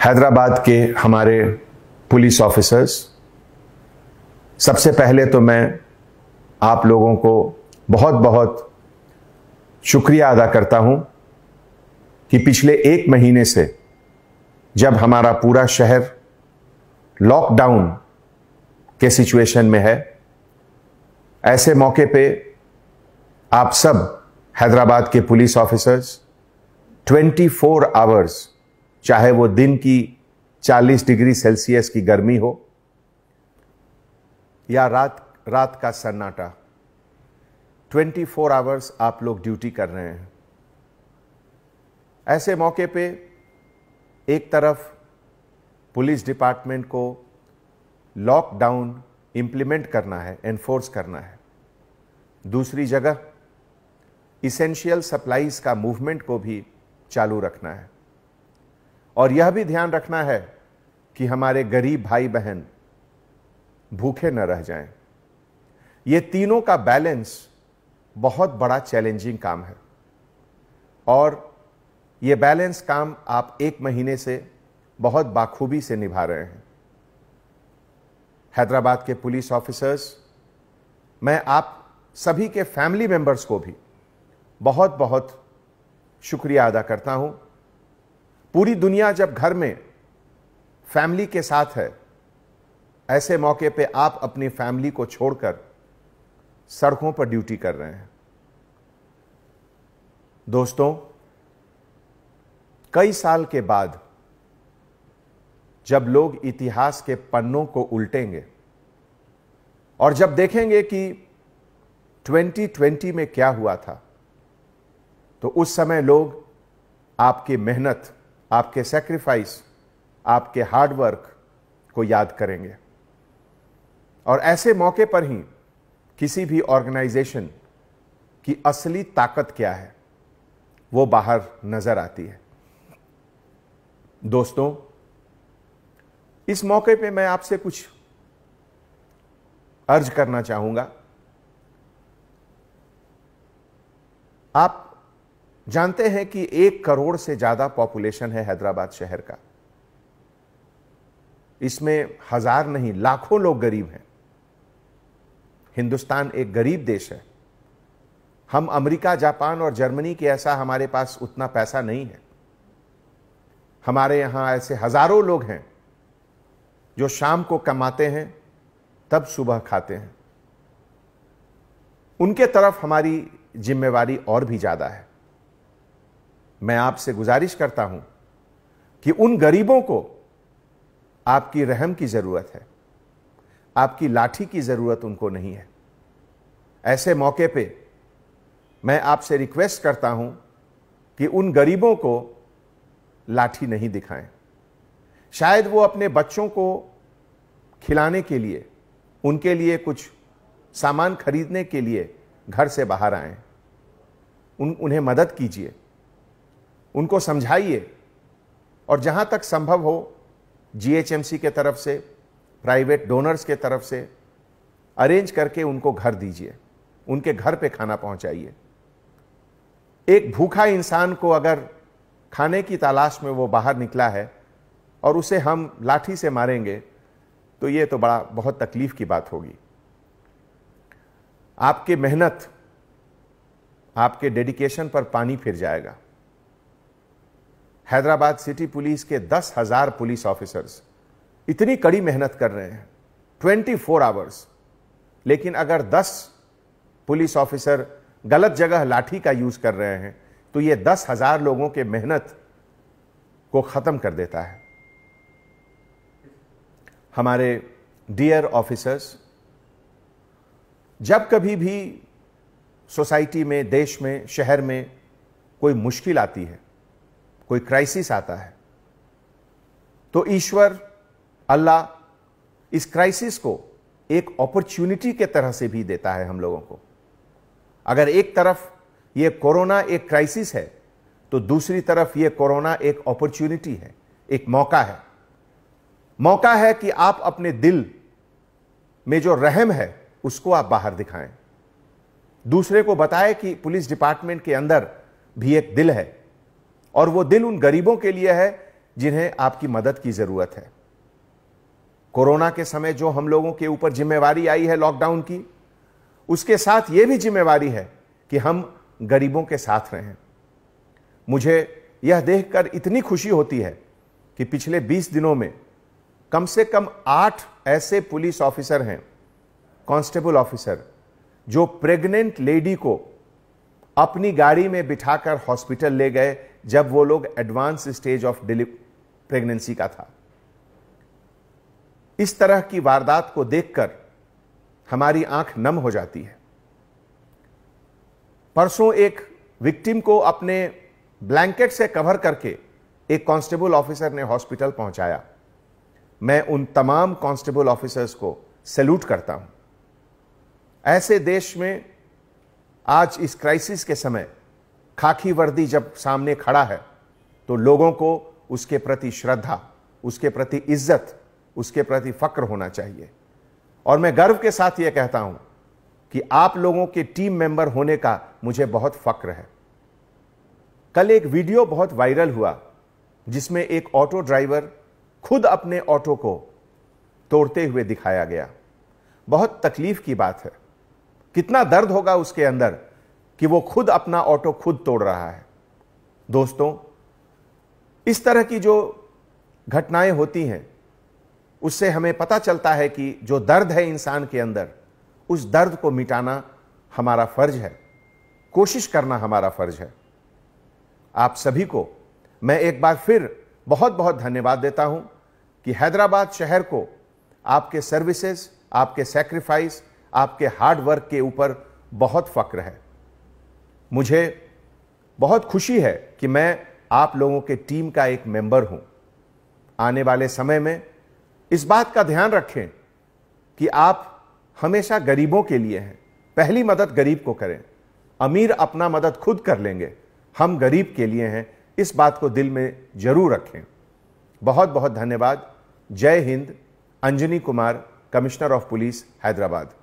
हैदराबाद के हमारे police officers, सबसे पहले तो मैं आप लोगों को बहुत बहुत शुक्रिया अदा करता हूं कि पिछले 1 महीने से जब हमारा पूरा शहर लॉकडाउन के सिचुएशन में है, ऐसे मौके पे आप सब हैदराबाद के पुलिस ऑफिसर्स 24 आवर्स, चाहे वो दिन की 40 डिग्री सेल्सियस की गर्मी हो या रात का सन्नाटा, 24 आवर्स आप लोग ड्यूटी कर रहे हैं। ऐसे मौके पे एक तरफ पुलिस डिपार्टमेंट को लॉकडाउन इंप्लीमेंट करना है, एनफोर्स करना है, दूसरी जगह इसेंशियल सप्लाईज का मूवमेंट को भी चालू रखना है और यह भी ध्यान रखना है कि हमारे गरीब भाई बहन भूखे न रह जाएं। ये तीनों का बैलेंस बहुत बड़ा चैलेंजिंग काम है और ये बैलेंस काम आप 1 महीने से बहुत बाखूबी से निभा रहे हैं। हैदराबाद के पुलिस ऑफिसर्स, मैं आप सभी के फैमिली मेंबर्स को भी बहुत बहुत शुक्रिया अदा करता हूं। पूरी दुनिया जब घर में फैमिली के साथ है, ऐसे मौके पे आप अपनी फैमिली को छोड़कर सड़कों पर ड्यूटी कर रहे हैं। दोस्तों, कई साल के बाद जब लोग इतिहास के पन्नों को उल्टेंगे और जब देखेंगे कि 2020 में क्या हुआ था, तो उस समय लोग आपकी मेहनत, आपके सैक्रिफाइस, आपके हार्डवर्क को याद करेंगे और ऐसे मौके पर ही किसी भी ऑर्गेनाइजेशन की असली ताकत क्या है वो बाहर नजर आती है। दोस्तों, इस मौके पे मैं आपसे कुछ अर्ज करना चाहूंगा। आप जानते हैं कि 1 करोड़ से ज्यादा पॉपुलेशन है हैदराबाद शहर का। इसमें हजार नहीं, लाखों लोग गरीब हैं। हिंदुस्तान एक गरीब देश है। हम अमेरिका, जापान और जर्मनी के ऐसा हमारे पास उतना पैसा नहीं है। हमारे यहां ऐसे हजारों लोग हैं जो शाम को कमाते हैं तब सुबह खाते हैं। उनके तरफ हमारी जिम्मेवारी और भी ज्यादा है। मैं आपसे गुजारिश करता हूं कि उन गरीबों को आपकी रहम की जरूरत है, आपकी लाठी की जरूरत उनको नहीं है। ऐसे मौके पे मैं आपसे रिक्वेस्ट करता हूं कि उन गरीबों को लाठी नहीं दिखाएं। शायद वो अपने बच्चों को खिलाने के लिए, उनके लिए कुछ सामान खरीदने के लिए घर से बाहर आएं। उन्हें मदद कीजिए, उनको समझाइए और जहां तक संभव हो जीएचएमसी के तरफ से, प्राइवेट डोनर्स के तरफ से अरेंज करके उनको घर दीजिए, उनके घर पे खाना पहुंचाइए। एक भूखा इंसान को अगर खाने की तलाश में वो बाहर निकला है और उसे हम लाठी से मारेंगे तो ये तो बहुत तकलीफ की बात होगी। आपकी मेहनत, आपके डेडिकेशन पर पानी फिर जाएगा। हैदराबाद सिटी पुलिस के 10,000 पुलिस ऑफिसर्स इतनी कड़ी मेहनत कर रहे हैं 24 आवर्स, लेकिन अगर 10 पुलिस ऑफिसर गलत जगह लाठी का यूज कर रहे हैं तो ये 10,000 लोगों के मेहनत को खत्म कर देता है। हमारे डियर ऑफिसर्स, जब कभी भी सोसाइटी में, देश में, शहर में कोई मुश्किल आती है, कोई क्राइसिस आता है, तो ईश्वर, अल्लाह इस क्राइसिस को एक अपॉर्चुनिटी के तरह से भी देता है हम लोगों को। अगर एक तरफ ये कोरोना एक क्राइसिस है तो दूसरी तरफ ये कोरोना एक अपॉर्चुनिटी है, एक मौका है। मौका है कि आप अपने दिल में जो रहम है उसको आप बाहर दिखाएं, दूसरे को बताएं कि पुलिस डिपार्टमेंट के अंदर भी एक दिल है और वो दिल उन गरीबों के लिए है जिन्हें आपकी मदद की जरूरत है। कोरोना के समय जो हम लोगों के ऊपर जिम्मेवारी आई है लॉकडाउन की, उसके साथ यह भी जिम्मेवारी है कि हम गरीबों के साथ रहें। मुझे यह देखकर इतनी खुशी होती है कि पिछले 20 दिनों में कम से कम 8 ऐसे पुलिस ऑफिसर हैं, कांस्टेबल ऑफिसर, जो प्रेग्नेंट लेडी को अपनी गाड़ी में बिठाकर हॉस्पिटल ले गए जब वो लोग एडवांस स्टेज ऑफ प्रेगनेंसी का था। इस तरह की वारदात को देखकर हमारी आंख नम हो जाती है। परसों एक विक्टिम को अपने ब्लैंकेट से कवर करके एक कांस्टेबल ऑफिसर ने हॉस्पिटल पहुंचाया। मैं उन तमाम कांस्टेबल ऑफिसर्स को सैल्यूट करता हूं। ऐसे देश में आज इस क्राइसिस के समय खाकी वर्दी जब सामने खड़ा है तो लोगों को उसके प्रति श्रद्धा, उसके प्रति इज्जत, उसके प्रति फक्र होना चाहिए। और मैं गर्व के साथ यह कहता हूं कि आप लोगों के टीम मेंबर होने का मुझे बहुत फक्र है। कल एक वीडियो बहुत वायरल हुआ जिसमें एक ऑटो ड्राइवर खुद अपने ऑटो को तोड़ते हुए दिखाया गया। बहुत तकलीफ की बात है। कितना दर्द होगा उसके अंदर कि वो खुद अपना ऑटो खुद तोड़ रहा है। दोस्तों, इस तरह की जो घटनाएं होती हैं उससे हमें पता चलता है कि जो दर्द है इंसान के अंदर, उस दर्द को मिटाना हमारा फर्ज है, कोशिश करना हमारा फर्ज है। आप सभी को मैं एक बार फिर बहुत बहुत धन्यवाद देता हूं कि हैदराबाद शहर को आपके सर्विसेज, आपके सैक्रिफाइस, आपके हार्ड वर्क के ऊपर बहुत फक्र है। मुझे बहुत खुशी है कि मैं आप लोगों के टीम का एक मेंबर हूं। आने वाले समय में इस बात का ध्यान रखें कि आप हमेशा गरीबों के लिए हैं। पहली मदद गरीब को करें। अमीर अपना मदद खुद कर लेंगे, हम गरीब के लिए हैं। इस बात को दिल में जरूर रखें। बहुत बहुत धन्यवाद। जय Hind. Anjani Kumar, commissioner of police, Hyderabad.